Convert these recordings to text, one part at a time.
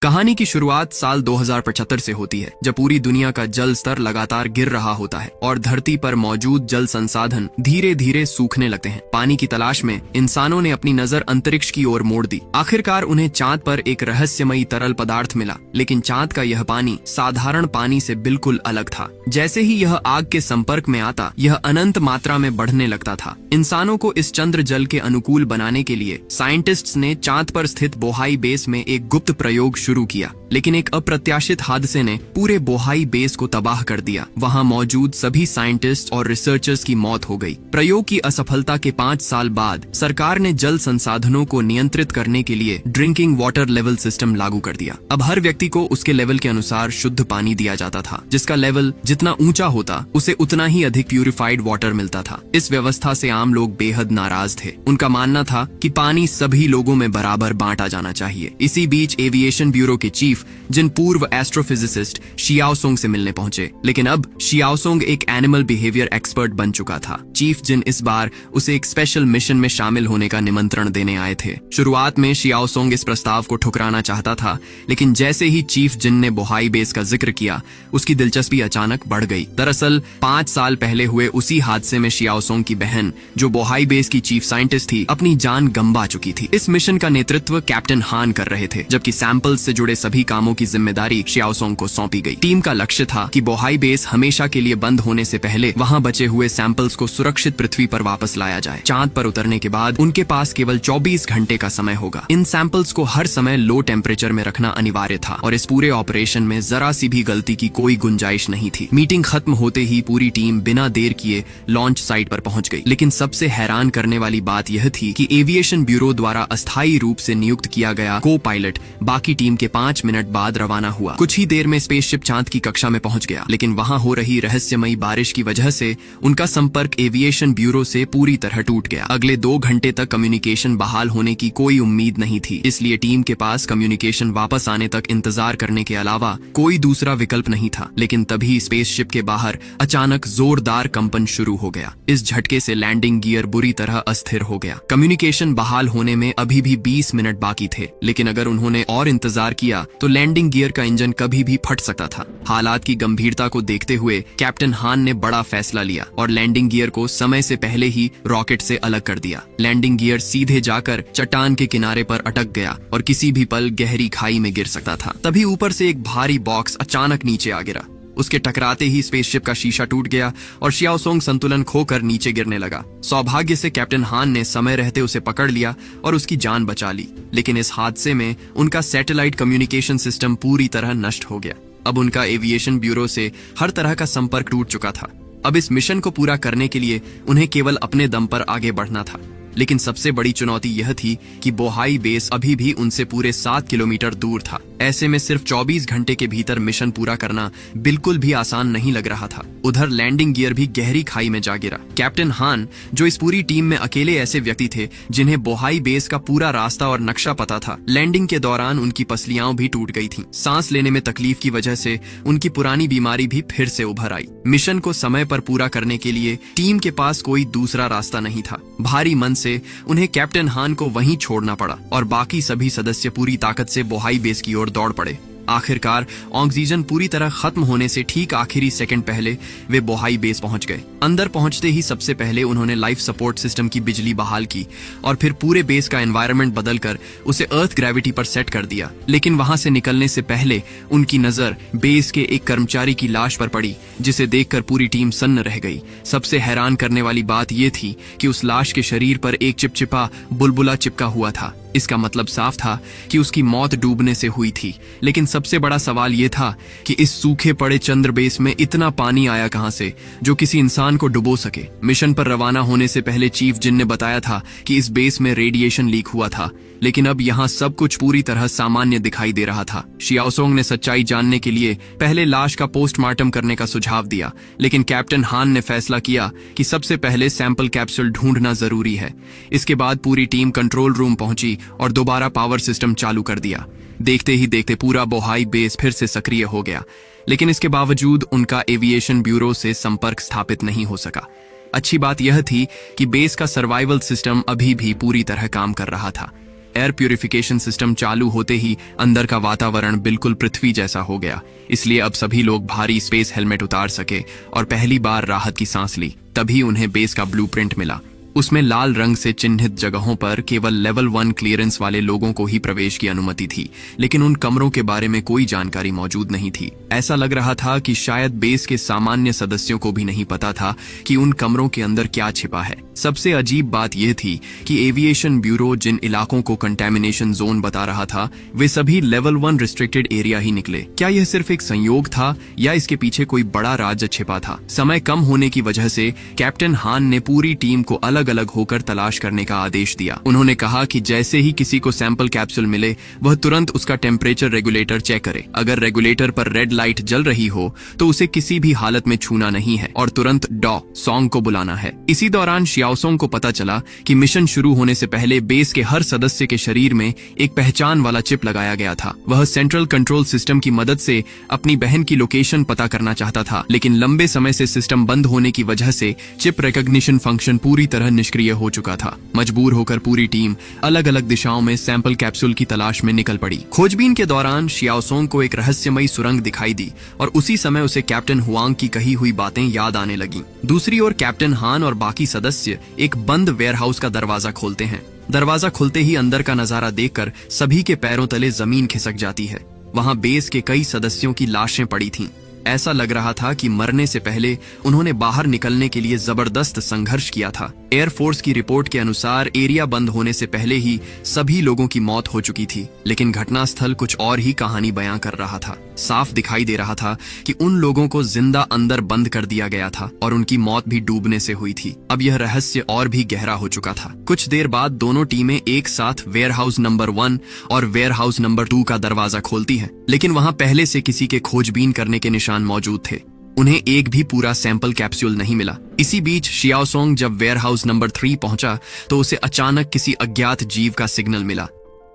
कहानी की शुरुआत साल 2075 से होती है, जब पूरी दुनिया का जल स्तर लगातार गिर रहा होता है और धरती पर मौजूद जल संसाधन धीरे धीरे सूखने लगते हैं। पानी की तलाश में इंसानों ने अपनी नजर अंतरिक्ष की ओर मोड़ दी। आखिरकार उन्हें चांद पर एक रहस्यमयी तरल पदार्थ मिला, लेकिन चांद का यह पानी साधारण पानी से बिल्कुल अलग था। जैसे ही यह आग के संपर्क में आता, यह अनंत मात्रा में बढ़ने लगता था। इंसानों को इस चंद्र जल के अनुकूल बनाने के लिए साइंटिस्ट्स ने चांद पर स्थित बोहाई बेस में एक गुप्त प्रयोग शुरू किया, लेकिन एक अप्रत्याशित हादसे ने पूरे बोहाई बेस को तबाह कर दिया। वहां मौजूद सभी साइंटिस्ट और रिसर्चर्स की मौत हो गई। प्रयोग की असफलता के 5 साल बाद सरकार ने जल संसाधनों को नियंत्रित करने के लिए ड्रिंकिंग वाटर लेवल सिस्टम लागू कर दिया। अब हर व्यक्ति को उसके लेवल के अनुसार शुद्ध पानी दिया जाता था, जिसका लेवल जितना ऊंचा होता उसे उतना ही अधिक प्यूरिफाइड वाटर मिलता था। इस व्यवस्था से आम लोग बेहद नाराज थे। उनका मानना था कि पानी सभी लोगों में बराबर बांटा जाना चाहिए। इसी बीच एविएशन ब्यूरो के चीफ जिन पूर्व एस्ट्रोफिजिसिस्ट शियाओसोंग से मिलने पहुंचे, लेकिन अब शियाओसोंग एक एनिमल बिहेवियर एक्सपर्ट बन चुका था। चीफ जिन इस बार उसे एक स्पेशल मिशन में शामिल होने का निमंत्रण देने आए थे। शुरुआत में शियाओसोंग इस प्रस्ताव को ठुकराना चाहता था, लेकिन जैसे ही चीफ जिन ने बोहाई बेस का जिक्र किया, उसकी दिलचस्पी अचानक बढ़ गई। दरअसल 5 साल पहले हुए उसी हादसे में शियाओसोंग की बहन, जो बोहाई बेस की चीफ साइंटिस्ट थी, अपनी जान गंवा चुकी थी। इस मिशन का नेतृत्व कैप्टन हान कर रहे थे, जबकि सैंपल्स से जुड़े सभी कामों की जिम्मेदारी शियाओसोंग को सौंपी गई। टीम का लक्ष्य था कि बोहाई बेस हमेशा के लिए बंद होने से पहले वहां बचे हुए सैंपल्स को सुरक्षित पृथ्वी पर वापस लाया जाए। चांद पर उतरने के बाद उनके पास केवल 24 घंटे का समय होगा। इन सैंपल्स को हर समय लो टेम्परेचर में रखना अनिवार्य था और इस पूरे ऑपरेशन में जरा सी भी गलती की कोई गुंजाइश नहीं थी। मीटिंग खत्म होते ही पूरी टीम बिना देर किए लॉन्च साइट पर पहुंच गई, लेकिन सबसे हैरान करने वाली बात यह थी कि एविएशन ब्यूरो द्वारा अस्थायी रूप से नियुक्त किया गया को पायलट बाकी टीम के 5 मिनट बाद रवाना हुआ। कुछ ही देर में स्पेसशिप चांद की कक्षा में पहुंच गया, लेकिन वहां हो रही रहस्यमयी बारिश की वजह से उनका संपर्क एविएशन ब्यूरो से पूरी तरह टूट गया। अगले 2 घंटे तक कम्युनिकेशन बहाल होने की कोई उम्मीद नहीं थी, इसलिए टीम के पास कम्युनिकेशन वापस आने तक इंतजार करने के अलावा कोई दूसरा विकल्प नहीं था। लेकिन तभी स्पेसशिप के बाहर अचानक जोरदार कंपन शुरू हो गया। इस झटके से लैंडिंग गियर बुरी तरह अस्थिर हो गया। कम्युनिकेशन बहाल होने में अभी भी 20 मिनट बाकी थे, लेकिन अगर उन्होंने और इंतजार किया तो लैंडिंग गियर का इंजन कभी भी फट सकता था। हालात की गंभीरता को देखते हुए कैप्टन हान ने बड़ा फैसला लिया और लैंडिंग गियर को समय से पहले ही रॉकेट से अलग कर दिया। लैंडिंग गियर सीधे जाकर चट्टान के किनारे पर अटक गया और किसी भी पल गहरी खाई में गिर सकता था। तभी ऊपर से एक भारी बॉक्स अचानक नीचे आ गिरा। उसके टकराते ही स्पेसशिप का शीशा टूट गया और शियाओसोंग संतुलन खोकर नीचे गिरने लगा। सौभाग्य से कैप्टन हान ने समय रहते उसे पकड़ लिया और उसकी जान बचा ली, लेकिन इस हादसे में उनका सैटेलाइट कम्युनिकेशन सिस्टम पूरी तरह नष्ट हो गया। अब उनका एविएशन ब्यूरो से हर तरह का संपर्क टूट चुका था। अब इस मिशन को पूरा करने के लिए उन्हें केवल अपने दम पर आगे बढ़ना था, लेकिन सबसे बड़ी चुनौती यह थी कि बोहाई बेस अभी भी उनसे पूरे 7 किलोमीटर दूर था। ऐसे में सिर्फ 24 घंटे के भीतर मिशन पूरा करना बिल्कुल भी आसान नहीं लग रहा था। उधर लैंडिंग गियर भी गहरी खाई में जा गिरा। कैप्टन हान, जो इस पूरी टीम में अकेले ऐसे व्यक्ति थे जिन्हें बोहाई बेस का पूरा रास्ता और नक्शा पता था, लैंडिंग के दौरान उनकी पसलियां भी टूट गई थीं। सांस लेने में तकलीफ की वजह से उनकी पुरानी बीमारी भी फिर से उभर आई। मिशन को समय पर पूरा करने के लिए टीम के पास कोई दूसरा रास्ता नहीं था। भारी मन से उन्हें कैप्टन हान को वहीं छोड़ना पड़ा और बाकी सभी सदस्य पूरी ताकत से बोहाई बेस की ओर दौड़ पड़े। आखिरकार ऑक्सीजन पूरी तरह खत्म होने से ठीक आखिरी सेकंड पहले वे बोहाई बेस पहुंच गए। अंदर पहुंचते ही सबसे पहले उन्होंने लाइफ सपोर्ट सिस्टम की बिजली बहाल की और फिर पूरे बेस का एनवायरनमेंट बदलकर उसे अर्थ ग्रेविटी पर सेट कर दिया। लेकिन वहां से निकलने से पहले उनकी नजर बेस के एक कर्मचारी की लाश पर पड़ी, जिसे देखकर पूरी टीम सन्न रह गई। सबसे हैरान करने वाली बात यह थी कि उस लाश के शरीर पर एक चिपचिपा बुलबुला चिपका हुआ था। इसका मतलब साफ था कि उसकी मौत डूबने से हुई थी। लेकिन सबसे बड़ा सवाल यह था कि इस सूखे पड़े चंद्र बेस में इतना पानी आया कहां से जो किसी इंसान को डुबो सके। मिशन पर रवाना होने से पहले चीफ जिन ने बताया था कि इस बेस में रेडिएशन लीक हुआ था, लेकिन अब यहाँ सब कुछ पूरी तरह सामान्य दिखाई दे रहा था। शियाओसोंग ने सच्चाई जानने के लिए पहले लाश का पोस्टमार्टम करने का सुझाव दिया, लेकिन कैप्टन हान ने फैसला किया कि सबसे पहले सैंपल कैप्सूल ढूंढना जरूरी है। इसके बाद पूरी टीम कंट्रोल रूम पहुंची और दोबारा पावर सिस्टम चालू कर दिया। देखते ही देखते पूरा बोहाई बेस फिर से सक्रिय हो गया, लेकिन इसके बावजूद उनका एविएशन ब्यूरो से संपर्क स्थापित नहीं हो सका। अच्छी बात यह थी कि बेस का सर्वाइवल सिस्टम अभी भी पूरी तरह काम कर रहा था। एयर प्यूरिफिकेशन सिस्टम चालू होते ही अंदर का वातावरण बिल्कुल पृथ्वी जैसा हो गया। इसलिए अब सभी लोग भारी स्पेस हेलमेट उतार सके और पहली बार राहत की सांस ली। तभी उन्हें बेस का ब्लूप्रिंट मिला। उसमें लाल रंग से चिन्हित जगहों पर केवल लेवल 1 क्लियरेंस वाले लोगों को ही प्रवेश की अनुमति थी, लेकिन उन कमरों के बारे में कोई जानकारी मौजूद नहीं थी। ऐसा लग रहा था कि शायद बेस के सामान्य सदस्यों को भी नहीं पता था कि उन कमरों के अंदर क्या छिपा है। सबसे अजीब बात यह थी कि एविएशन ब्यूरो जिन इलाकों को कंटेमिनेशन जोन बता रहा था, वे सभी लेवल 1 रिस्ट्रिक्टेड एरिया ही निकले। क्या यह सिर्फ एक संयोग था या इसके पीछे कोई बड़ा राज छिपा था? समय कम होने की वजह से कैप्टन हान ने पूरी टीम को अलग अलग होकर तलाश करने का आदेश दिया। उन्होंने कहा कि जैसे ही किसी को सैंपल कैप्सूल मिले, वह तुरंत उसका टेम्परेचर रेगुलेटर चेक करे। अगर रेगुलेटर पर रेड लाइट जल रही हो तो उसे किसी भी हालत में छूना नहीं है और तुरंत डॉ सॉन्ग को बुलाना है। इसी दौरान शियाओसोंग को पता चला कि मिशन शुरू होने से पहले बेस के हर सदस्य के शरीर में एक पहचान वाला चिप लगाया गया था। वह सेंट्रल कंट्रोल सिस्टम की मदद से अपनी बहन की लोकेशन पता करना चाहता था, लेकिन लंबे समय से सिस्टम बंद होने की वजह से चिप रिकॉग्निशन फंक्शन पूरी तरह निष्क्रिय हो चुका था। मजबूर होकर पूरी टीम अलग अलग दिशाओं में सैंपल कैप्सूल की तलाश में निकल पड़ी। खोजबीन के दौरान शियाओसोंग को एक रहस्यमयी सुरंग दिखाई दी और उसी समय उसे कैप्टन हुआंग की कही हुई बातें याद आने लगीं। दूसरी ओर कैप्टन हान और बाकी सदस्य एक बंद वेयरहाउस का दरवाजा खोलते हैं। दरवाजा खुलते ही अंदर का नजारा देखकर सभी के पैरों तले जमीन खिसक जाती है। वहां बेस के कई सदस्यों की लाशें पड़ी थीं। ऐसा लग रहा था कि मरने से पहले उन्होंने बाहर निकलने के लिए जबरदस्त संघर्ष किया था। एयरफोर्स की रिपोर्ट के अनुसार एरिया बंद होने से पहले ही सभी लोगों की मौत हो चुकी थी, लेकिन घटनास्थल कुछ और ही कहानी बयां कर रहा था। साफ दिखाई दे रहा था कि उन लोगों को जिंदा अंदर बंद कर दिया गया था और उनकी मौत भी डूबने से हुई थी। अब यह रहस्य और भी गहरा हो चुका था। कुछ देर बाद दोनों टीमें एक साथ वेयरहाउस नंबर 1 और वेयरहाउस नंबर 2 का दरवाजा खोलती हैं, लेकिन वहां पहले से किसी के खोजबीन करने के निशान मौजूद थे। उन्हें एक भी पूरा सैंपल कैप्सूल नहीं मिला। इसी बीच शियाओसोंग जब वेयरहाउस नंबर 3 पहुंचा तो उसे अचानक किसी अज्ञात जीव का सिग्नल मिला।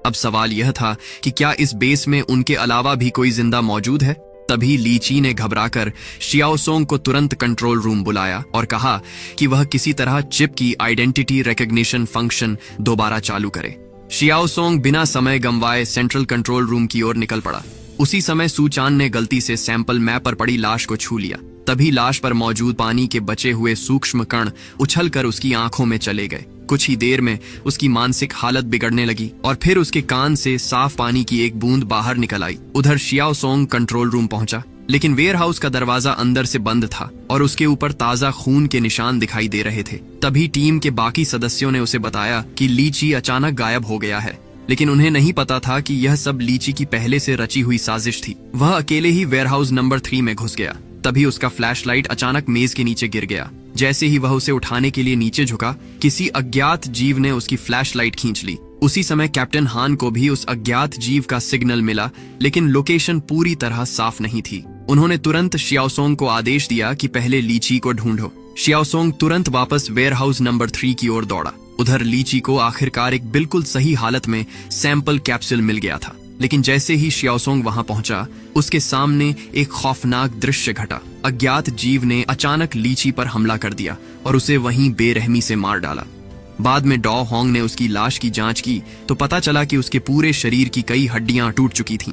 अब सवाल यह था कि क्या इस बेस में उनके अलावा भी कोई जिंदा मौजूद है? तभी लीची ने घबराकर शियाओसोंग को तुरंत कंट्रोल रूम बुलाया और कहा कि वह किसी तरह चिप की आइडेंटिटी रिकॉग्निशन फंक्शन दोबारा चालू करे। शियाओसोंग बिना समय गंवाए सेंट्रल कंट्रोल रूम की ओर निकल पड़ा। उसी समय सूचान ने गलती से सैंपल मैप पर पड़ी लाश को छू लिया। तभी लाश पर मौजूद पानी के बचे हुए सूक्ष्म कण उछलकर उसकी आंखों में चले गए। कुछ ही देर में उसकी मानसिक हालत बिगड़ने लगी और फिर उसके कान से साफ पानी की एक बूंद बाहर निकल आई। उधर शियाओसोंग कंट्रोल रूम पहुंचा, लेकिन वेयरहाउस का दरवाजा अंदर से बंद था और उसके ऊपर ताजा खून के निशान दिखाई दे रहे थे। तभी टीम के बाकी सदस्यों ने उसे बताया कि लीची अचानक गायब हो गया है, लेकिन उन्हें नहीं पता था कि यह सब लीची की पहले से रची हुई साजिश थी। वह अकेले ही वेयरहाउस नंबर 3 में घुस गया। तभी उसका फ्लैशलाइट अचानक मेज के नीचे गिर गया। जैसे ही वह उसे उठाने के लिए नीचे झुका, किसी अज्ञात जीव ने उसकी फ्लैशलाइट खींच ली। उसी समय कैप्टन हान को भी उस अज्ञात जीव का सिग्नल मिला, लेकिन लोकेशन पूरी तरह साफ नहीं थी। उन्होंने तुरंत शियाओसोंग को आदेश दिया कि पहले लीची को ढूंढो। शियाओसोंग तुरंत वापस वेयरहाउस नंबर 3 की ओर दौड़ा। उधर लीची को आखिरकार एक बिल्कुल सही हालत में सैंपल कैप्सूल मिल गया था, लेकिन जैसे ही शियाओसोंग वहां पहुंचा, उसके सामने एक खौफनाक दृश्य घटा। अज्ञात जीव ने अचानक लीची पर हमला कर दिया और उसे वहीं बेरहमी से मार डाला। बाद में डॉ होंग ने उसकी लाश की जांच की तो पता चला कि उसके पूरे शरीर की कई हड्डियां टूट चुकी थीं।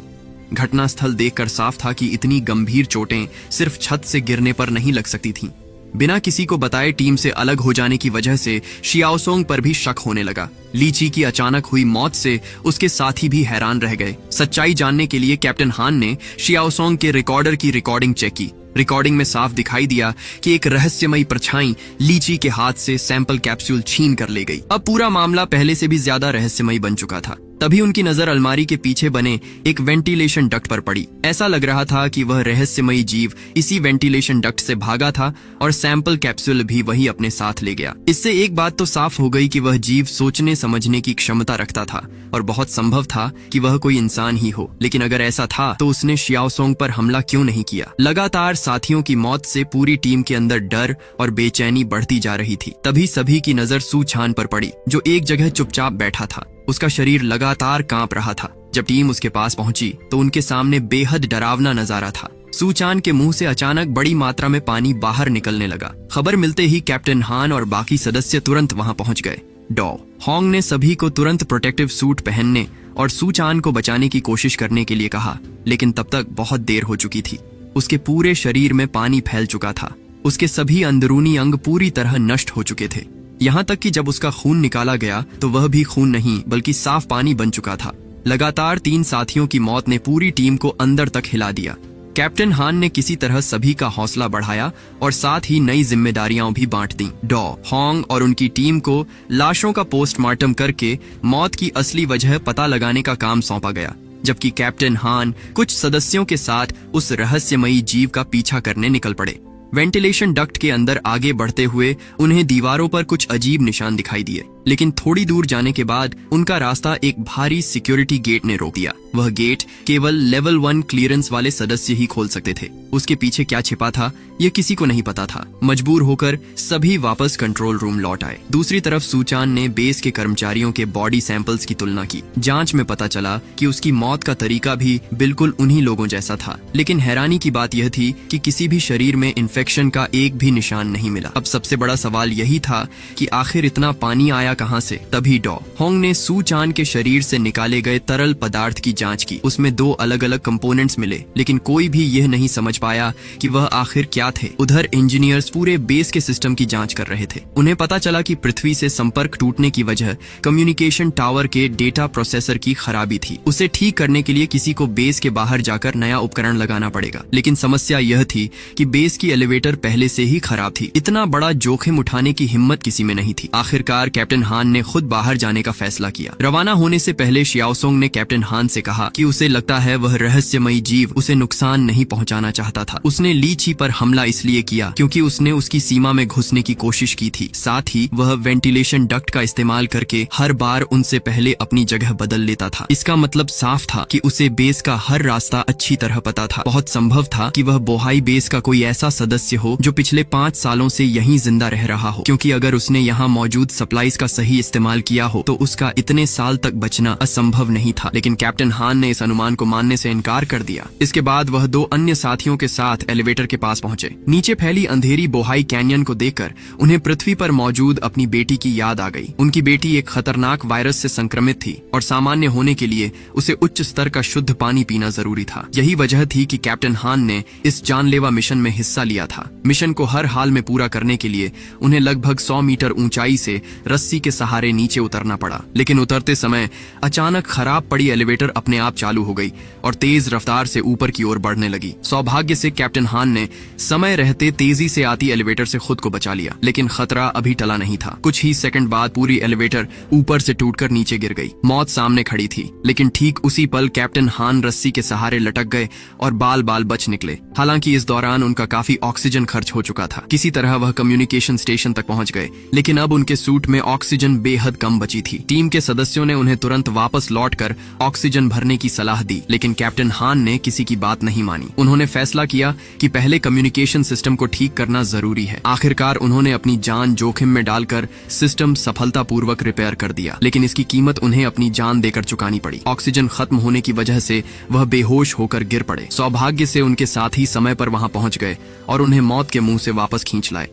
घटनास्थल देखकर साफ था कि इतनी गंभीर चोटें सिर्फ छत से गिरने पर नहीं लग सकती थीं। बिना किसी को बताए टीम से अलग हो जाने की वजह से शियाओसोंग पर भी शक होने लगा। लीची की अचानक हुई मौत से उसके साथी भी हैरान रह गए। सच्चाई जानने के लिए कैप्टन हान ने शियाओसोंग के रिकॉर्डर की रिकॉर्डिंग चेक की। रिकॉर्डिंग में साफ दिखाई दिया कि एक रहस्यमयी परछाई लीची के हाथ से सैंपल कैप्सूल छीन कर ले गई। अब पूरा मामला पहले से भी ज्यादा रहस्यमयी बन चुका था। तभी उनकी नजर अलमारी के पीछे बने एक वेंटिलेशन डक्ट पर पड़ी। ऐसा लग रहा था कि वह रहस्यमयी जीव इसी वेंटिलेशन डक्ट से भागा था और सैंपल कैप्सूल भी वही अपने साथ ले गया। इससे एक बात तो साफ हो गई कि वह जीव सोचने समझने की क्षमता रखता था और बहुत संभव था कि वह कोई इंसान ही हो। लेकिन अगर ऐसा था तो उसने शियाओसोंग पर हमला क्यों नहीं किया? लगातार साथियों की मौत से पूरी टीम के अंदर डर और बेचैनी बढ़ती जा रही थी। तभी सभी की नजर सूचान पर पड़ी, जो एक जगह चुपचाप बैठा था। उसका शरीर लगातार कांप रहा था। जब टीम उसके पास पहुंची तो उनके सामने बेहद डरावना नजारा था। सूचान के मुंह से अचानक बड़ी मात्रा में पानी बाहर निकलने लगा। खबर मिलते ही कैप्टन हान और बाकी सदस्य तुरंत वहां पहुंच गए। डॉ होंग ने सभी को तुरंत प्रोटेक्टिव सूट पहनने और सूचान को बचाने की कोशिश करने के लिए कहा, लेकिन तब तक बहुत देर हो चुकी थी। उसके पूरे शरीर में पानी फैल चुका था। उसके सभी अंदरूनी अंग पूरी तरह नष्ट हो चुके थे। यहाँ तक कि जब उसका खून निकाला गया तो वह भी खून नहीं बल्कि साफ पानी बन चुका था। लगातार 3 साथियों की मौत ने पूरी टीम को अंदर तक हिला दिया। कैप्टन हान ने किसी तरह सभी का हौसला बढ़ाया और साथ ही नई जिम्मेदारियां भी बांट दी। डॉ होंग और उनकी टीम को लाशों का पोस्टमार्टम करके मौत की असली वजह पता लगाने का काम सौंपा गया, जबकि कैप्टन हान कुछ सदस्यों के साथ उस रहस्यमयी जीव का पीछा करने निकल पड़े। वेंटिलेशन डक्ट के अंदर आगे बढ़ते हुए उन्हें दीवारों पर कुछ अजीब निशान दिखाई दिए, लेकिन थोड़ी दूर जाने के बाद उनका रास्ता एक भारी सिक्योरिटी गेट ने रोक दिया। वह गेट केवल लेवल 1 क्लियरेंस वाले सदस्य ही खोल सकते थे। उसके पीछे क्या छिपा था यह किसी को नहीं पता था। मजबूर होकर सभी वापस कंट्रोल रूम लौट आए। दूसरी तरफ सूचान ने बेस के कर्मचारियों के बॉडी सैंपल्स की तुलना की। जांच में पता चला कि उसकी मौत का तरीका भी बिल्कुल उन्हीं लोगों जैसा था, लेकिन हैरानी की बात यह थी कि किसी भी शरीर में इन्फेक्शन का एक भी निशान नहीं मिला। अब सबसे बड़ा सवाल यही था कि आखिर इतना पानी आया कहां से। तभी डॉ होंग ने सूचान के शरीर से निकाले गए तरल पदार्थ की जांच की। उसमें 2 अलग अलग कंपोनेंट्स मिले, लेकिन कोई भी यह नहीं समझ पाया कि वह आखिर क्या थे। उधर इंजीनियर्स पूरे बेस के सिस्टम की जांच कर रहे थे। उन्हें पता चला कि पृथ्वी से संपर्क टूटने की वजह कम्युनिकेशन टावर के डेटा प्रोसेसर की खराबी थी। उसे ठीक करने के लिए किसी को बेस के बाहर जाकर नया उपकरण लगाना पड़ेगा, लेकिन समस्या यह थी कि बेस की एलिवेटर पहले से ही खराब थी। इतना बड़ा जोखिम उठाने की हिम्मत किसी में नहीं थी। आखिरकार कैप्टन हान ने खुद बाहर जाने का फैसला किया। रवाना होने से पहले शियाओसोंग ने कैप्टन हान से कहा कि उसे लगता है वह रहस्यमयी जीव उसे नुकसान नहीं पहुंचाना चाहता था। उसने ली ची पर हमला इसलिए किया क्योंकि उसने उसकी सीमा में घुसने की कोशिश की थी। साथ ही वह वेंटिलेशन डक्ट का इस्तेमाल करके हर बार उनसे पहले अपनी जगह बदल लेता था। इसका मतलब साफ था कि उसे बेस का हर रास्ता अच्छी तरह पता था। बहुत संभव था कि वह बोहाई बेस का कोई ऐसा सदस्य हो जो पिछले 5 सालों से यहीं जिंदा रह रहा हो, क्योंकि अगर उसने यहाँ मौजूद सप्लाईज का सही इस्तेमाल किया हो तो उसका इतने साल तक बचना असंभव नहीं था। लेकिन कैप्टन हान ने इस अनुमान को मानने से इनकार कर दिया। इसके बाद वह 2 अन्य साथियों के साथ एलिवेटर के पास पहुंचे। नीचे फैली अंधेरी बोहाई कैनियन को देखकर उन्हें पृथ्वी पर मौजूद अपनी बेटी की याद आ गई। उनकी बेटी एक खतरनाक वायरस से संक्रमित थी और सामान्य होने के लिए उसे उच्च स्तर का शुद्ध पानी पीना जरूरी था। यही वजह थी कि कैप्टन हान ने इस जानलेवा मिशन में हिस्सा लिया था। मिशन को हर हाल में पूरा करने के लिए उन्हें लगभग 100 मीटर ऊंचाई से रस्सी के सहारे नीचे उतरना पड़ा, लेकिन उतरते समय अचानक खराब पड़ी एलिवेटर अपने आप चालू हो गई और तेज रफ्तार से ऊपर की ओर बढ़ने लगी। सौभाग्य से कैप्टन हान ने समय रहते तेजी से आती एलिवेटर से खुद को बचा लिया, लेकिन खतरा अभी टला नहीं था। कुछ ही सेकंड बाद पूरी एलिवेटर ऊपर से टूटकर नीचे गिर गई। मौत सामने खड़ी थी, लेकिन ठीक उसी पल कैप्टन हान रस्सी के सहारे लटक गए और बाल बाल बच निकले। हालांकि इस दौरान उनका काफी ऑक्सीजन खर्च हो चुका था। किसी तरह वह कम्युनिकेशन स्टेशन तक पहुंच गए, लेकिन अब उनके सूट में ऑक्सीजन बेहद कम बची थी। टीम के सदस्यों ने उन्हें तुरंत वापस लौटकर ऑक्सीजन भरने की सलाह दी, लेकिन कैप्टन हान ने किसी की बात नहीं मानी। उन्होंने फैसला किया कि पहले कम्युनिकेशन सिस्टम को ठीक करना जरूरी है। आखिरकार उन्होंने अपनी जान जोखिम में डालकर सिस्टम सफलतापूर्वक रिपेयर कर दिया, लेकिन इसकी कीमत उन्हें अपनी जान देकर चुकानी पड़ी। ऑक्सीजन खत्म होने की वजह से वह बेहोश होकर गिर पड़े। सौभाग्य से उनके साथी समय पर वहां पहुंच गए और उन्हें मौत के मुंह से वापस खींच लाए,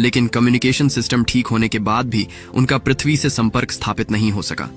लेकिन कम्युनिकेशन सिस्टम ठीक होने के बाद भी उनका पृथ्वी से संपर्क स्थापित नहीं हो सका।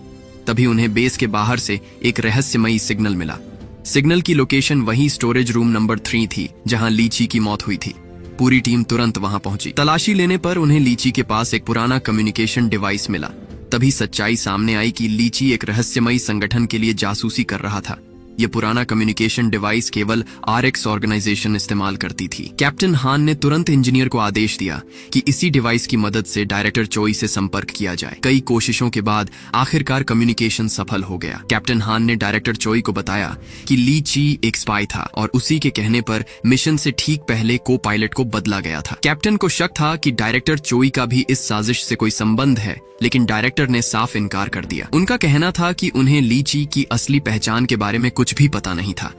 तभी उन्हें बेस के बाहर से एक रहस्यमयी सिग्नल मिला। सिग्नल की लोकेशन वही स्टोरेज रूम नंबर 3 थी जहां लीची की मौत हुई थी। पूरी टीम तुरंत वहां पहुंची। तलाशी लेने पर उन्हें लीची के पास एक पुराना कम्युनिकेशन डिवाइस मिला। तभी सच्चाई सामने आई कि लीची एक रहस्यमयी संगठन के लिए जासूसी कर रहा था। ये पुराना कम्युनिकेशन डिवाइस केवल RX ऑर्गेनाइजेशन इस्तेमाल करती थी। कैप्टन हान ने तुरंत इंजीनियर को आदेश दिया कि इसी डिवाइस की मदद से डायरेक्टर चोई से संपर्क किया जाए। कई कोशिशों के बाद आखिरकार कम्युनिकेशन सफल हो गया। कैप्टन हान ने डायरेक्टर चोई को बताया कि ली ची एक स्पाई था और उसी के कहने पर मिशन से ठीक पहले को पायलट को बदला गया था। कैप्टन को शक था कि डायरेक्टर चोई का भी इस साजिश से कोई संबंध है, लेकिन डायरेक्टर ने साफ इनकार कर दिया। उनका कहना था कि उन्हें लीची की असली पहचान के बारे में कुछ भी पता नहीं था।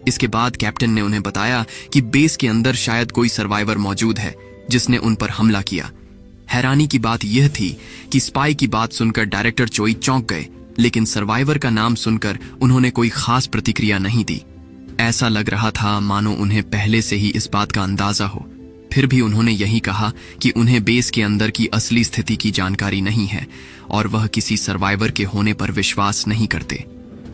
इसके बाद कैप्टन ने उन्हें बताया कि बेस के अंदर शायद कोई सर्वाइवर मौजूद है जिसने उन पर हमला किया। हैरानी की बात यह थी कि स्पाई की बात सुनकर डायरेक्टर चोई चौंक गए, लेकिन सर्वाइवर का नाम सुनकर उन्होंने कोई खास प्रतिक्रिया नहीं दी। ऐसा लग रहा था मानो उन्हें पहले से ही इस बात का अंदाजा हो। फिर भी उन्होंने यही कहा कि उन्हें बेस के अंदर की असली स्थिति की जानकारी नहीं है और वह किसी सर्वाइवर के होने पर विश्वास नहीं करते।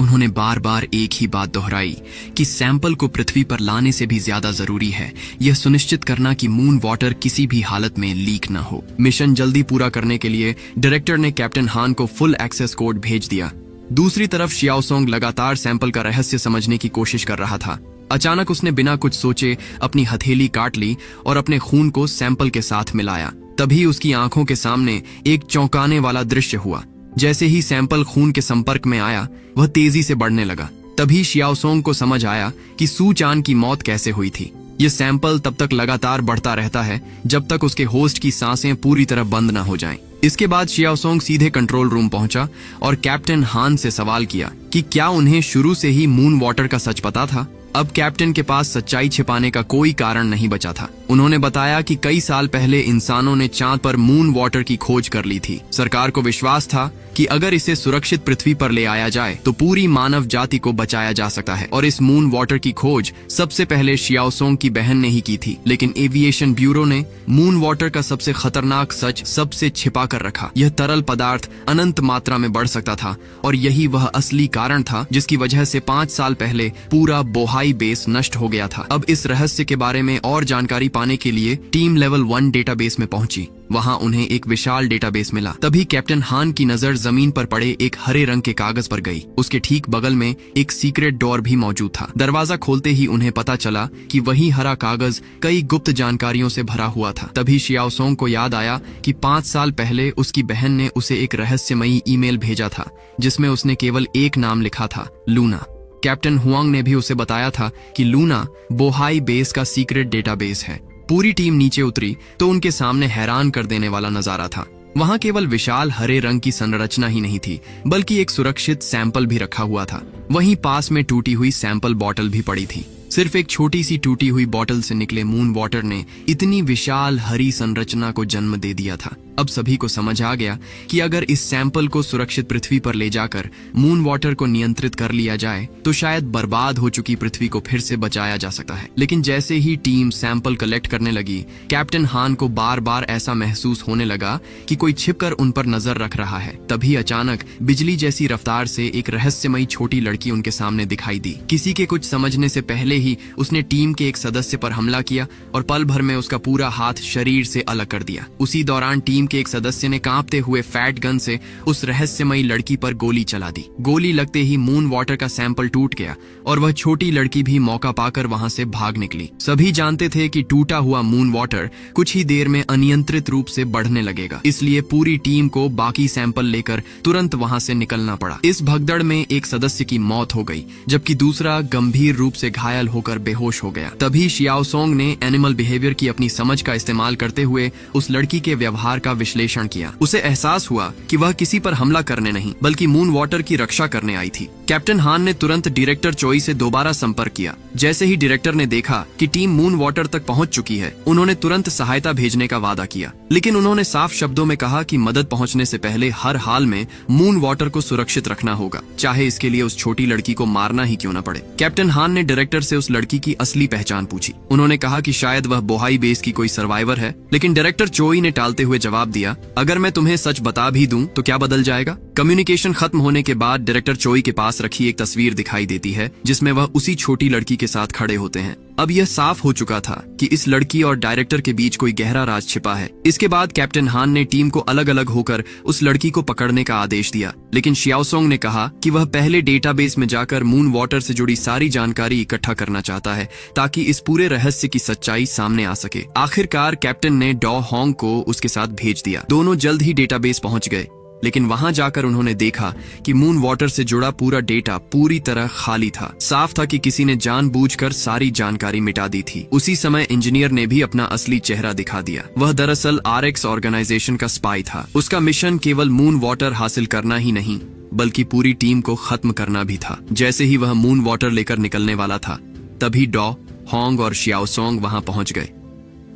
उन्होंने बार बार एक ही बात दोहराई कि सैंपल को पृथ्वी पर लाने से भी ज्यादा जरूरी है यह सुनिश्चित करना कि मून वाटर किसी भी हालत में लीक न हो। मिशन जल्दी पूरा करने के लिए डायरेक्टर ने कैप्टन हान को फुल एक्सेस कोड भेज दिया। दूसरी तरफ शियाओसोंग लगातार सैंपल का रहस्य समझने की कोशिश कर रहा था। अचानक उसने बिना कुछ सोचे अपनी हथेली काट ली और अपने खून को सैंपल के साथ मिलाया। तभी उसकी आंखों के सामने एक चौंकाने वाला दृश्य हुआ। जैसे ही सैंपल खून के संपर्क में आया वह तेजी से बढ़ने लगा। तभी शियाओसोंग को समझ आया कि सू चान की मौत कैसे हुई थी। यह सैंपल तब तक लगातार बढ़ता रहता है जब तक उसके होस्ट की सांसें पूरी तरह बंद न हो जाएं। इसके बाद शियाओसोंग सीधे कंट्रोल रूम पहुंचा और कैप्टन हान से सवाल किया कि क्या उन्हें शुरू से ही मून वाटर का सच पता था। अब कैप्टन के पास सच्चाई छिपाने का कोई कारण नहीं बचा था। उन्होंने बताया कि कई साल पहले इंसानों ने चांद पर मून वाटर की खोज कर ली थी। सरकार को विश्वास था कि अगर इसे सुरक्षित पृथ्वी पर ले आया जाए तो पूरी मानव जाति को बचाया जा सकता है और इस मून वाटर की खोज सबसे पहले शियाओसोंग की बहन ने ही की थी। लेकिन एविएशन ब्यूरो ने मून वाटर का सबसे खतरनाक सच सबसे छिपा कर रखा। यह तरल पदार्थ अनंत मात्रा में बढ़ सकता था और यही वह असली कारण था जिसकी वजह से 5 साल पहले पूरा बोहाई बेस नष्ट हो गया था। अब इस रहस्य के बारे में और जानकारी पाने के लिए टीम लेवल 1 डेटाबेस में पहुंची। वहां उन्हें एक विशाल डेटाबेस मिला। तभी कैप्टन हान की नजर जमीन पर पड़े एक हरे रंग के कागज पर गई। उसके ठीक बगल में एक सीक्रेट डोर भी मौजूद था। दरवाजा खोलते ही उन्हें पता चला कि वही हरा कागज कई गुप्त जानकारियों से भरा हुआ था। तभी शियाओसोंग को याद आया कि 5 साल पहले उसकी बहन ने उसे एक रहस्यमयी ईमेल भेजा था जिसमें उसने केवल एक नाम लिखा था, लूना। कैप्टन हुआंग ने भी उसे बताया था कि लूना बोहाई बेस का सीक्रेट डेटाबेस है। पूरी टीम नीचे उतरी तो उनके सामने हैरान कर देने वाला नजारा था। वहां केवल विशाल हरे रंग की संरचना ही नहीं थी बल्कि एक सुरक्षित सैंपल भी रखा हुआ था। वहीं पास में टूटी हुई सैंपल बॉटल भी पड़ी थी। सिर्फ एक छोटी सी टूटी हुई बॉटल से निकले मून वाटर ने इतनी विशाल हरी संरचना को जन्म दे दिया था। अब सभी को समझ आ गया कि अगर इस सैंपल को सुरक्षित पृथ्वी पर ले जाकर मून वाटर को नियंत्रित कर लिया जाए तो शायद बर्बाद हो चुकी पृथ्वी को फिर से बचाया जा सकता है। लेकिन जैसे ही टीम सैंपल कलेक्ट करने लगी, कैप्टन हान को बार बार ऐसा महसूस होने लगा कि कोई छिपकर उन पर नजर रख रहा है। तभी अचानक बिजली जैसी रफ्तार से एक रहस्यमयी छोटी लड़की उनके सामने दिखाई दी। किसी के कुछ समझने से पहले ही उसने टीम के एक सदस्य पर हमला किया और पल भर में उसका पूरा हाथ शरीर से अलग कर दिया। उसी दौरान टीम के एक सदस्य ने कांपते हुए फैट गन से उस रहस्यमयी लड़की पर गोली चला दी। गोली लगते ही मून वाटर का सैंपल टूट गया और वह छोटी लड़की भी मौका पाकर वहां से भाग निकली। सभी जानते थे कि टूटा हुआ मून वाटर कुछ ही देर में अनियंत्रित रूप से बढ़ने लगेगा, इसलिए पूरी टीम को बाकी सैंपल लेकर तुरंत वहां से निकलना पड़ा। इस भगदड़ में एक सदस्य की मौत हो गई जबकि दूसरा गंभीर रूप से घायल होकर बेहोश हो गया। तभी शियाओसोंग ने एनिमल बिहेवियर की अपनी समझ का इस्तेमाल करते हुए उस लड़की के व्यवहार का विश्लेषण किया। उसे एहसास हुआ कि वह किसी पर हमला करने नहीं बल्कि मून वाटर की रक्षा करने आई थी। कैप्टन हान ने तुरंत डायरेक्टर चोई से दोबारा संपर्क किया। जैसे ही डायरेक्टर ने देखा कि टीम मून वाटर तक पहुंच चुकी है, उन्होंने तुरंत सहायता भेजने का वादा किया। लेकिन उन्होंने साफ शब्दों में कहा कि मदद पहुंचने से पहले हर हाल में मून वाटर को सुरक्षित रखना होगा, चाहे इसके लिए उस छोटी लड़की को मारना ही क्यों न पड़े। कैप्टन हान ने डायरेक्टर से उस लड़की की असली पहचान पूछी। उन्होंने कहा कि शायद वह बोहाई बेस की कोई सर्वाइवर है, लेकिन डायरेक्टर चोई ने टालते हुए जवाब दिया, अगर मैं तुम्हें सच बता भी दूं तो क्या बदल जाएगा। कम्युनिकेशन खत्म होने के बाद डायरेक्टर चोई के पास रखी एक तस्वीर दिखाई देती है जिसमें वह उसी छोटी लड़की के साथ खड़े होते हैं। अब यह साफ हो चुका था कि इस लड़की और डायरेक्टर के बीच कोई गहरा राज छिपा है। इसके बाद कैप्टन हान ने टीम को अलग अलग होकर उस लड़की को पकड़ने का आदेश दिया, लेकिन शियाओसोंग ने कहा कि वह पहले डेटाबेस में जाकर मून वाटर से जुड़ी सारी जानकारी इकट्ठा करना चाहता है ताकि इस पूरे रहस्य की सच्चाई सामने आ सके। आखिरकार कैप्टन ने डॉ होंग को उसके साथ भेज दिया। दोनों जल्द ही डेटाबेस पहुंच गए, लेकिन वहां जाकर उन्होंने देखा कि मून वाटर से जुड़ा पूरा डेटा पूरी तरह खाली था। साफ था कि किसी ने जानबूझकर सारी जानकारी मिटा दी थी। उसी समय इंजीनियर ने भी अपना असली चेहरा दिखा दिया। वह दरअसल RX ऑर्गेनाइजेशन का स्पाई था। उसका मिशन केवल मून वाटर हासिल करना ही नहीं बल्कि पूरी टीम को खत्म करना भी था। जैसे ही वह मून वाटर लेकर निकलने वाला था, तभी डॉ होंग और शियाओसोंग वहां पहुंच गए।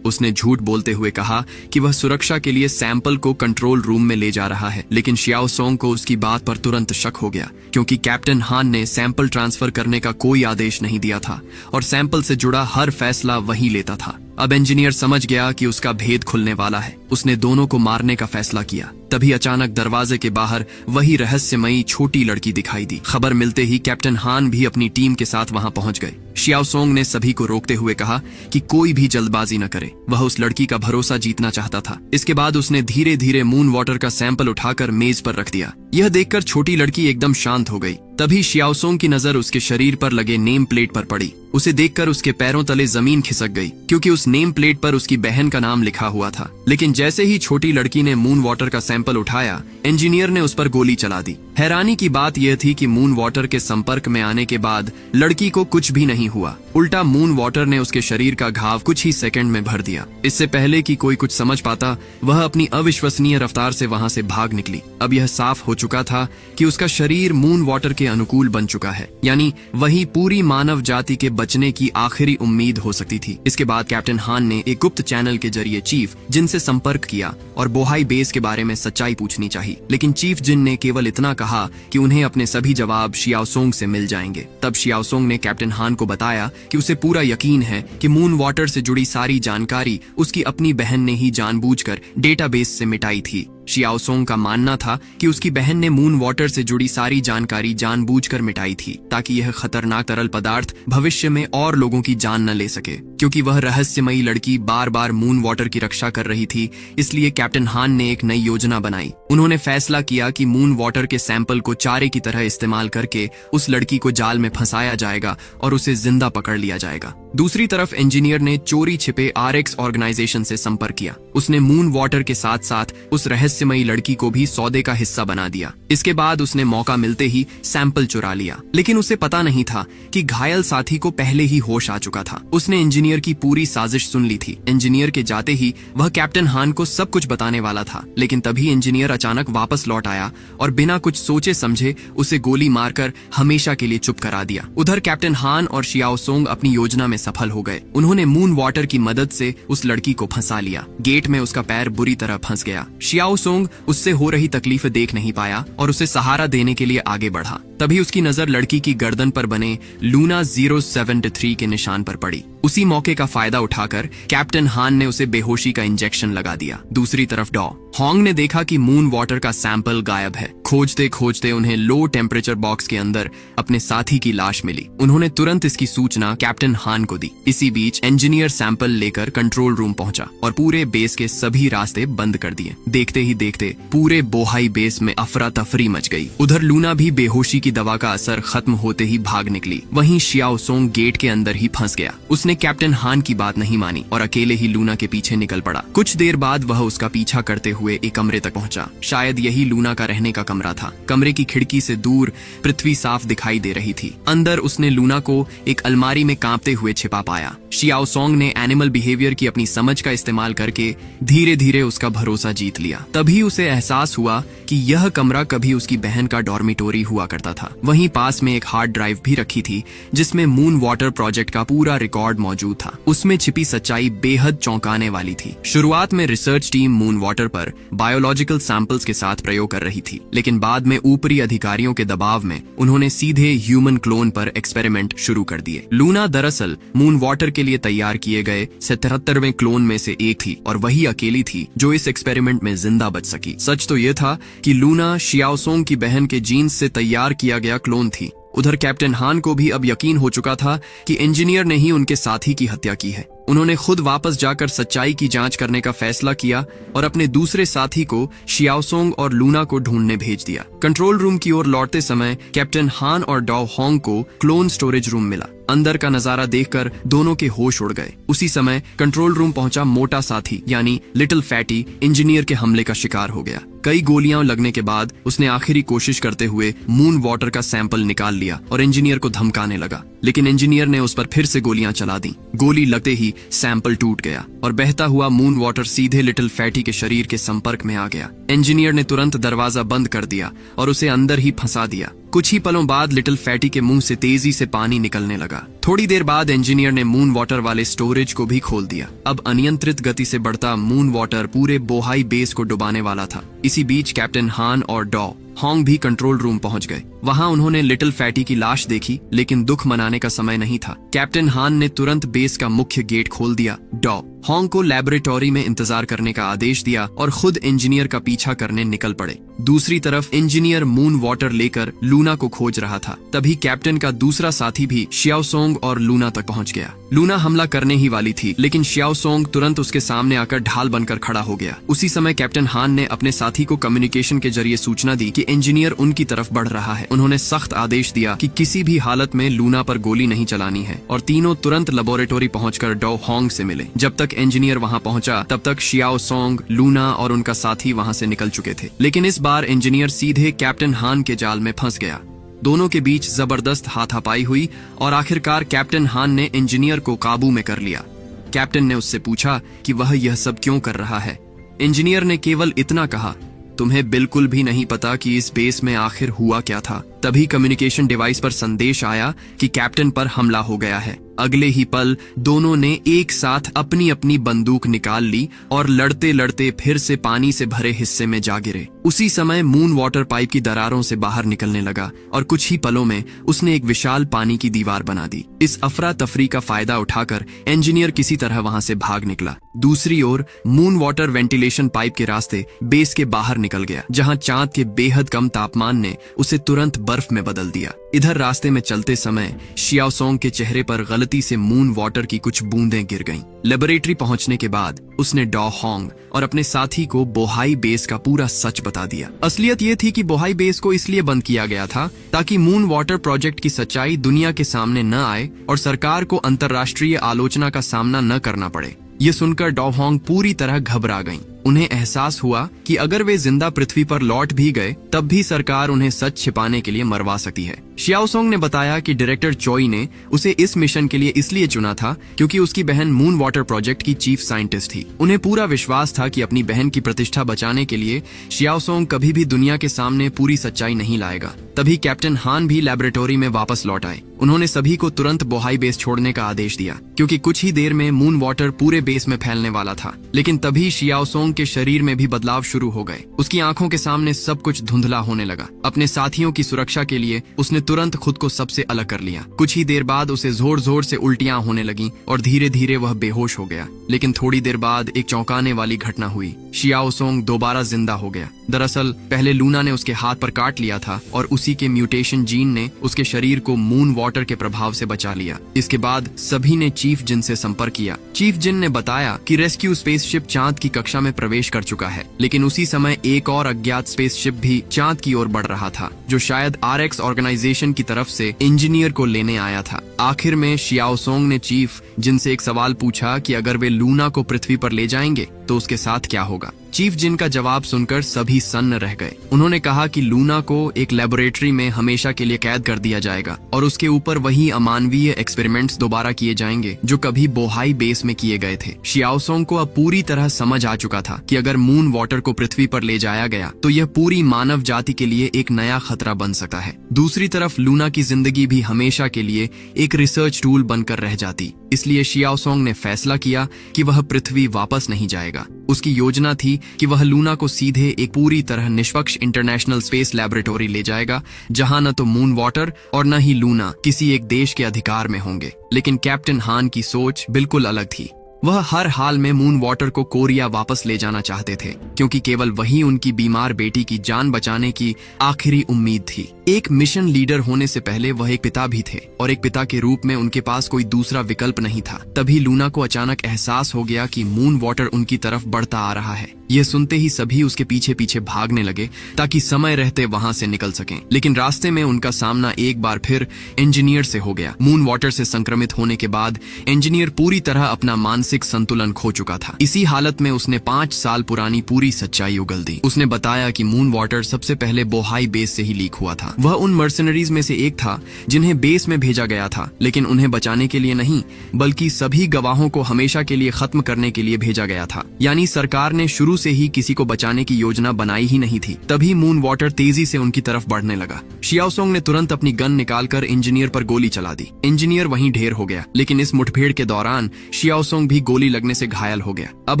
उसने झूठ बोलते हुए कहा कि वह सुरक्षा के लिए सैंपल को कंट्रोल रूम में ले जा रहा है, लेकिन शियाओसोंग को उसकी बात पर तुरंत शक हो गया क्योंकि कैप्टन हान ने सैंपल ट्रांसफर करने का कोई आदेश नहीं दिया था और सैंपल से जुड़ा हर फैसला वही लेता था। अब इंजीनियर समझ गया कि उसका भेद खुलने वाला है। उसने दोनों को मारने का फैसला किया। तभी अचानक दरवाजे के बाहर वही रहस्यमयी छोटी लड़की दिखाई दी। खबर मिलते ही कैप्टन हान भी अपनी टीम के साथ वहां पहुंच गए। शियाओसोंग ने सभी को रोकते हुए कहा कि कोई भी जल्दबाजी न करे। वह उस लड़की का भरोसा जीतना चाहता था। इसके बाद उसने धीरे धीरे मून वाटर का सैंपल उठाकर मेज पर रख दिया। यह देखकर छोटी लड़की एकदम शांत हो गई। तभी शियाओसोंग की नजर उसके शरीर पर लगे नेम प्लेट पर पड़ी। उसे देखकर उसके पैरों तले जमीन खिसक गई, क्योंकि उस नेम प्लेट पर उसकी बहन का नाम लिखा हुआ था। लेकिन जैसे ही छोटी लड़की ने मून वाटर का सैंपल उठाया, इंजीनियर ने उस पर गोली चला दी। हैरानी की बात यह थी कि मून वाटर के संपर्क में आने के बाद लड़की को कुछ भी नहीं हुआ। उल्टा मून वाटर ने उसके शरीर का घाव कुछ ही सेकंड में भर दिया। इससे पहले कि कोई कुछ समझ पाता, वह अपनी अविश्वसनीय रफ्तार से वहां से भाग निकली। अब यह साफ हो चुका था कि उसका शरीर मून वाटर के अनुकूल बन चुका है, यानी वही पूरी मानव जाति के बचने की आखिरी उम्मीद हो सकती थी। इसके बाद कैप्टन हान ने एक गुप्त चैनल के जरिए चीफ जिन से संपर्क किया और बोहाई बेस के बारे में सच्चाई पूछनी चाहिए। लेकिन चीफ जिन ने केवल इतना कहा कि उन्हें अपने सभी जवाब शियाओसोंग से मिल जाएंगे। तब शियाओसोंग ने कैप्टन हान को बताया कि उसे पूरा यकीन है कि मून वाटर से जुड़ी सारी जानकारी उसकी अपनी बहन ने ही जानबूझकर डेटाबेस से मिटाई थी। शियाओसोंग का मानना था कि उसकी बहन ने मून वाटर से जुड़ी सारी जानकारी जानबूझकर मिटाई थी, ताकि यह खतरनाक तरल पदार्थ भविष्य में और लोगों की जान न ले सके। क्योंकि वह रहस्यमयी लड़की बार बार मून वाटर की रक्षा कर रही थी, इसलिए कैप्टन हान ने एक नई योजना बनाई। उन्होंने फैसला किया कि मून वाटर के सैंपल को चारे की तरह इस्तेमाल करके उस लड़की को जाल में फंसाया जाएगा और उसे जिंदा पकड़ लिया जाएगा। दूसरी तरफ इंजीनियर ने चोरी छिपे RX ऑर्गेनाइजेशन से संपर्क किया। उसने मून वाटर के साथ साथ उस रहस्यमयी लड़की को भी सौदे का हिस्सा बना दिया। इसके बाद उसने मौका मिलते ही सैंपल चुरा लिया। लेकिन उसे पता नहीं था कि घायल साथी को पहले ही होश आ चुका था। उसने इंजीनियर की पूरी साजिश सुन ली थी। इंजीनियर के जाते ही वह कैप्टन हान को सब कुछ बताने वाला था, लेकिन तभी इंजीनियर अचानक वापस लौट आया और बिना कुछ सोचे समझे उसे गोली मारकर हमेशा के लिए चुप करा दिया। उधर कैप्टन हान और शियाओसोंग अपनी योजना में सफल हो गए। उन्होंने मून वाटर की मदद से उस लड़की को फंसा लिया। गेट में उसका पैर बुरी तरह फंस गया। शियाओसोंग उससे हो रही तकलीफें देख नहीं पाया और उसे सहारा देने के लिए आगे बढ़ा। तभी उसकी नजर लड़की की गर्दन पर बने लूना 073 के निशान पर पड़ी। उसी मौके का फायदा उठाकर कैप्टन हान ने उसे बेहोशी का इंजेक्शन लगा दिया। दूसरी तरफ डॉ हॉन्ग ने देखा कि मून वाटर का सैंपल गायब है। खोजते खोजते उन्हें लो टेम्परेचर बॉक्स के अंदर अपने साथी की लाश मिली। उन्होंने तुरंत इसकी सूचना कैप्टन हान को दी। इसी बीच इंजीनियर सैंपल लेकर कंट्रोल रूम पहुंचा और पूरे बेस के सभी रास्ते बंद कर दिए। देखते ही देखते पूरे बोहाई बेस में अफरा तफरी मच गई। उधर लूना भी बेहोशी की दवा का असर खत्म होते ही भाग निकली। वहीं शियाओसोंग गेट के अंदर ही फंस गया। उसने कैप्टन हान की बात नहीं मानी और अकेले ही लूना के पीछे निकल पड़ा। कुछ देर बाद वह उसका पीछा करते हुए एक कमरे तक पहुंचा। शायद यही लूना का रहने का कमरा था। कमरे की खिड़की से दूर पृथ्वी साफ दिखाई दे रही थी। अंदर उसने लूना को एक अलमारी में कांपते हुए छिपा पाया। शियाओसोंग ने एनिमल बिहेवियर की अपनी समझ का इस्तेमाल करके धीरे धीरे उसका भरोसा जीत लिया। तभी उसे एहसास हुआ कि यह कमरा कभी उसकी बहन का डॉर्मिटोरी हुआ करता था। वहीं पास में एक हार्ड ड्राइव भी रखी थी, जिसमें मून वाटर प्रोजेक्ट का पूरा रिकॉर्ड मौजूद था। उसमें छिपी सच्चाई बेहद चौंकाने वाली थी। शुरुआत में रिसर्च टीम मून वाटर पर बायोलॉजिकल सैंपल्स के साथ प्रयोग कर रही थी, लेकिन बाद में ऊपरी अधिकारियों के दबाव में उन्होंने सीधे ह्यूमन क्लोन पर एक्सपेरिमेंट शुरू कर दिए। लूना दरअसल मून वाटर के लिए तैयार किए गए 77वें क्लोन में से एक थी और वही अकेली थी जो इस एक्सपेरिमेंट में जिंदा बच सकी। सच तो यह था कि लूना शियाओसोंग की बहन के जीन्स से तैयार किया गया क्लोन थी। उधर कैप्टन हान को भी अब यकीन हो चुका था कि इंजीनियर ने ही उनके साथी की हत्या की है। उन्होंने खुद वापस जाकर सच्चाई की जांच करने का फैसला किया और अपने दूसरे साथी को शियाओसोंग और लूना को ढूंढने भेज दिया। कंट्रोल रूम की ओर लौटते समय कैप्टन हान और डॉ हॉन्ग को क्लोन स्टोरेज रूम मिला। अंदर का नजारा देखकर दोनों के होश उड़ गए। उसी समय कंट्रोल रूम पहुंचा मोटा साथी यानी लिटिल फैटी इंजीनियर के हमले का शिकार हो गया। कई गोलियां लगने के बाद उसने आखिरी कोशिश करते हुए मून वाटर का सैंपल निकाल लिया और इंजीनियर को धमकाने लगा, लेकिन इंजीनियर ने उस पर फिर से गोलियां चला दी। गोली लगते ही सैंपल टूट गया और बहता हुआ मून वाटर सीधे लिटिल फैटी के शरीर के संपर्क में आ गया। इंजीनियर ने तुरंत दरवाजा बंद कर दिया और उसे अंदर ही फंसा दिया। कुछ ही पलों बाद लिटिल फैटी के मुंह से तेजी से पानी निकलने लगा। थोड़ी देर बाद इंजीनियर ने मून वाटर वाले स्टोरेज को भी खोल दिया। अब अनियंत्रित गति से बढ़ता मून वाटर पूरे बोहाई बेस को डुबाने वाला था। इसी बीच कैप्टन हान और डॉ हॉन्ग भी कंट्रोल रूम पहुंच गए। वहां उन्होंने लिटिल फैटी की लाश देखी, लेकिन दुख मनाने का समय नहीं था। कैप्टन हान ने तुरंत बेस का मुख्य गेट खोल दिया, डॉ हॉन्ग को लैबोरेटरी में इंतजार करने का आदेश दिया और खुद इंजीनियर का पीछा करने निकल पड़े। दूसरी तरफ इंजीनियर मून वाटर लेकर लूना को खोज रहा था। तभी कैप्टन का दूसरा साथी भी शियाओसोंग और लूना तक पहुंच गया। लूना हमला करने ही वाली थी, लेकिन शियाओसोंग तुरंत उसके सामने आकर ढाल बनकर खड़ा हो गया। उसी समय कैप्टन हान ने अपने साथी को कम्युनिकेशन के जरिए सूचना दी कि इंजीनियर उनकी तरफ बढ़ रहा है। उन्होंने सख्त आदेश दिया कि किसी भी हालत में लूना पर गोली नहीं चलानी है और तीनों तुरंत लेबोरेटरी पहुंचकर डॉ हॉन्ग से मिले। जब तक इंजीनियर वहां पहुंचा तब तक शियाओसोंग, लूना और उनका साथी वहां से निकल चुके थे। लेकिन इस बार इंजीनियर सीधे कैप्टन हान के जाल में फंस गया। दोनों के बीच जबरदस्त हाथापाई हुई और आखिरकार कैप्टन हान ने इंजीनियर को काबू में कर लिया। कैप्टन ने उससे पूछा कि वह यह सब क्यों कर रहा है। इंजीनियर ने केवल इतना कहा, तुम्हें बिल्कुल भी नहीं पता कि इस बेस में आखिर हुआ क्या था। तभी कम्युनिकेशन डिवाइस पर संदेश आया कि कैप्टन पर हमला हो गया है। अगले ही पल दोनों ने एक साथ अपनी अपनी बंदूक निकाल ली और लड़ते लड़ते फिर से पानी से भरे हिस्से में जा गिरे। उसी समय मून वाटर पाइप की दरारों से बाहर निकलने लगा और कुछ ही पलों में उसने एक विशाल पानी की दीवार बना दी। इस अफरा तफरी का फायदा उठाकर इंजीनियर किसी तरह वहां से भाग निकला। दूसरी ओर मून वाटर वेंटिलेशन पाइप के रास्ते बेस के बाहर निकल गया, जहां चांद के बेहद कम तापमान ने उसे तुरंत बर्फ में बदल दिया। इधर रास्ते में चलते समय शियाओसोंग के चेहरे पर गलती से मून वाटर की कुछ बूंदें गिर गईं। लेबोरेटरी पहुंचने के बाद उसने डॉ हॉन्ग और अपने साथी को बोहाई बेस का पूरा सच बता दिया। असलियत ये थी कि बोहाई बेस को इसलिए बंद किया गया था ताकि मून वाटर प्रोजेक्ट की सच्चाई दुनिया के सामने न आए और सरकार को अंतर्राष्ट्रीय आलोचना का सामना न करना पड़े। ये सुनकर डॉ हॉन्ग पूरी तरह घबरा गईं। उन्हें एहसास हुआ कि अगर वे जिंदा पृथ्वी पर लौट भी गए तब भी सरकार उन्हें सच छिपाने के लिए मरवा सकती है। शियाओसोंग ने बताया कि डायरेक्टर चोई ने उसे इस मिशन के लिए इसलिए चुना था क्योंकि उसकी बहन मून वाटर प्रोजेक्ट की चीफ साइंटिस्ट थी। उन्हें पूरा विश्वास था कि अपनी बहन की प्रतिष्ठा बचाने के लिए शियाओसोंग कभी भी दुनिया के सामने पूरी सच्चाई नहीं लाएगा। तभी कैप्टन हान भी लैबोरेटरी में वापस लौट आए। उन्होंने सभी को तुरंत बोहाई बेस छोड़ने का आदेश दिया क्योंकि कुछ ही देर में मून वाटर पूरे बेस में फैलने वाला था। लेकिन तभी शियाओसोंग के शरीर में भी बदलाव शुरू हो गए। उसकी आंखों के सामने सब कुछ धुंधला होने लगा। अपने साथियों की सुरक्षा के लिए उसने तुरंत खुद को सबसे अलग कर लिया। कुछ ही देर बाद उसे जोर जोर से उल्टियां होने लगीं और धीरे धीरे वह बेहोश हो गया। लेकिन थोड़ी देर बाद एक चौंकाने वाली घटना हुई। शियाओसोंग दोबारा जिंदा हो गया। दरअसल पहले लूना ने उसके हाथ पर काट लिया था और उसी के म्यूटेशन जीन ने उसके शरीर को मून वाटर के प्रभाव से बचा लिया। इसके बाद सभी ने चीफ जिन से संपर्क किया। चीफ जिन ने बताया कि रेस्क्यू स्पेसशिप चांद की कक्षा में प्रवेश कर चुका है। लेकिन उसी समय एक और अज्ञात स्पेसशिप भी चांद की ओर बढ़ रहा था, जो शायद RX ऑर्गेनाइजेशन की तरफ से इंजीनियर को लेने आया था। आखिर में शियाओसोंग ने चीफ जिन से एक सवाल पूछा कि अगर वे लूना को पृथ्वी पर ले जाएंगे तो उसके साथ क्या होगा। चीफ जिन का जवाब सुनकर सभी सन्न रह गए। उन्होंने कहा कि लूना को एक लेबोरेटरी में हमेशा के लिए कैद कर दिया जाएगा और उसके ऊपर वही अमानवीय एक्सपेरिमेंट्स दोबारा किए जाएंगे जो कभी बोहाई बेस में किए गए थे। शियाओसोंग को अब पूरी तरह समझ आ चुका था कि अगर मून वाटर को पृथ्वी पर ले जाया गया तो यह पूरी मानव जाति के लिए एक नया खतरा बन सकता है। दूसरी तरफ लूना की जिंदगी भी हमेशा के लिए एक रिसर्च टूल बनकर रह जाती। इसलिए शियाओसोंग ने फैसला किया कि वह पृथ्वी वापस नहीं जाएगा। उसकी योजना थी कि वह लूना को सीधे एक पूरी तरह निष्पक्ष इंटरनेशनल स्पेस लैबोरेटरी ले जाएगा, जहां न तो मून वाटर और न ही लूना किसी एक देश के अधिकार में होंगे। लेकिन कैप्टन हान की सोच बिल्कुल अलग थी। वह हर हाल में मून वाटर को कोरिया वापस ले जाना चाहते थे क्योंकि केवल वही उनकी बीमार बेटी की जान बचाने की आखिरी उम्मीद थी। एक मिशन लीडर होने से पहले वह एक पिता भी थे और एक पिता के रूप में उनके पास कोई दूसरा विकल्प नहीं था। तभी लूना को अचानक एहसास हो गया कि मून वाटर उनकी तरफ बढ़ता आ रहा है। यह सुनते ही सभी उसके पीछे पीछे भागने लगे ताकि समय रहते वहां से निकल सकें। लेकिन रास्ते में उनका सामना एक बार फिर इंजीनियर से हो गया। मून वाटर से संक्रमित होने के बाद इंजीनियर पूरी तरह अपना मानसिक मानसिक संतुलन खो चुका था। इसी हालत में उसने 5 साल पुरानी पूरी सच्चाई उगल दी। उसने बताया कि मून वाटर सबसे पहले बोहाई बेस से ही लीक हुआ था। वह उन मर्सनरीज में से एक था जिन्हें बेस में भेजा गया था, लेकिन उन्हें बचाने के लिए नहीं, बल्कि सभी गवाहों को हमेशा के लिए खत्म करने के लिए भेजा गया था। यानी सरकार ने शुरू से ही किसी को बचाने की योजना बनाई ही नहीं थी। तभी मून वाटर तेजी से उनकी तरफ बढ़ने लगा। शियाओसोंग ने तुरंत अपनी गन निकालकर इंजीनियर पर गोली चला दी। इंजीनियर वहीं ढेर हो गया, लेकिन इस मुठभेड़ के दौरान शियाओसोंग भी गोली लगने से घायल हो गया। अब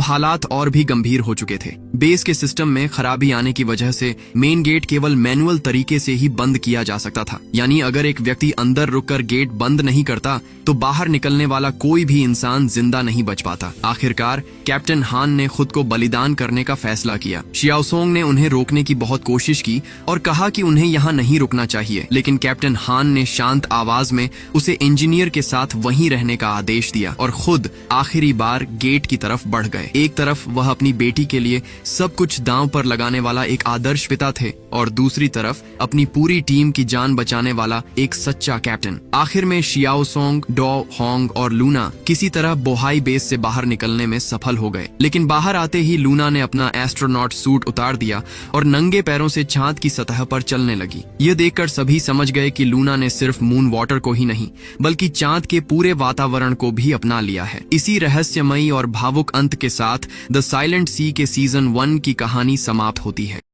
हालात और भी गंभीर हो चुके थे। बेस के सिस्टम में खराबी आने की वजह से मेन गेट केवल मैनुअल तरीके से ही बंद किया जा सकता था। यानी अगर एक व्यक्ति अंदर रुककर गेट बंद नहीं करता तो बाहर निकलने वाला कोई भी इंसान जिंदा नहीं बच पाता। आखिरकार कैप्टन हान ने खुद को बलिदान करने का फैसला किया। शियाओसोंग ने उन्हें रोकने की बहुत कोशिश की और कहा कि उन्हें यहाँ नहीं रुकना चाहिए, लेकिन कैप्टन हान ने शांत आवाज में उसे इंजीनियर के साथ वहीं रहने का आदेश दिया और खुद आखिरी बार गेट की तरफ बढ़ गए। एक तरफ वह अपनी बेटी के लिए सब कुछ दांव पर लगाने वाला एक आदर्श पिता थे और दूसरी तरफ अपनी पूरी टीम की जान बचाने वाला एक सच्चा कैप्टन। आखिर में शियाओसोंग, डो, होंग और लूना किसी तरह बोहाई बेस से बाहर निकलने में सफल हो गए। लेकिन बाहर आते ही लूना ने अपना एस्ट्रोनॉट सूट उतार दिया और नंगे पैरों से चांद की सतह पर चलने लगी। यह देखकर सभी समझ गए कि लूना ने सिर्फ मून वाटर को ही नहीं, बल्कि चांद के पूरे वातावरण को भी अपना लिया है। इसी रहस्यमयी और भावुक अंत के साथ द साइलेंट सी के सीजन 1 की कहानी समाप्त होती है।